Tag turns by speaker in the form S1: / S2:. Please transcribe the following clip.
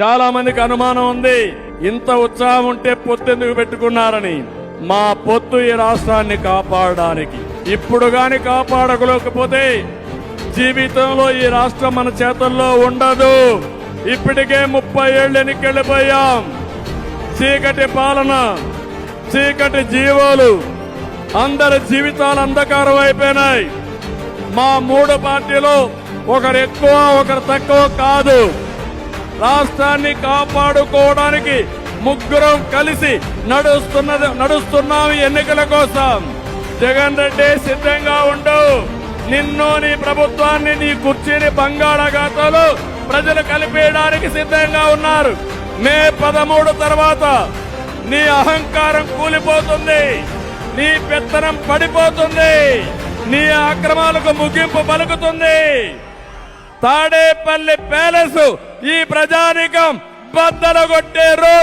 S1: చాలా మందికి అనుమానం ఉంది, ఇంత ఉత్సాహం ఉంటే పొత్తు ఎందుకు పెట్టుకున్నారని. మా పొత్తు ఈ రాష్ట్రాన్ని కాపాడడానికి. ఇప్పుడు గాని కాపాడలేకపోతే జీవితంలో ఈ రాష్ట్రం మన చేతుల్లో ఉండదు. ఇప్పటికే 30 ఏళ్ళు ఎన్నికెళ్ళిపోయాం. చీకటి పాలన, చీకటి జీవాలు, అందరి జీవితాలు అంధకారం అయిపోయినాయి. మా 3 పార్టీలు ఒకరు ఎక్కువ ఒకరు తక్కువ కాదు. రాష్ట్రాన్ని కాపాడుకోవడానికి ముగ్గురం కలిసి నడుస్తున్నాం ఎన్నికల కోసం. జగన్ రెడ్డి సిద్ధంగా ఉండు. నిన్ను, నీ ప్రభుత్వాన్ని, నీ కుర్చీని బంగాళాఖాతంలో ప్రజలు కలిపేయడానికి సిద్ధంగా ఉన్నారు. మే 13 తర్వాత నీ అహంకారం కూలిపోతుంది, నీ పెత్తనం పడిపోతుంది, నీ అక్రమాలకు ముగింపు పలుకుతుంది. తాడేపల్లి ప్యాలెస్ ఈ ప్రజానికం బద్దలు కొట్టే రోజు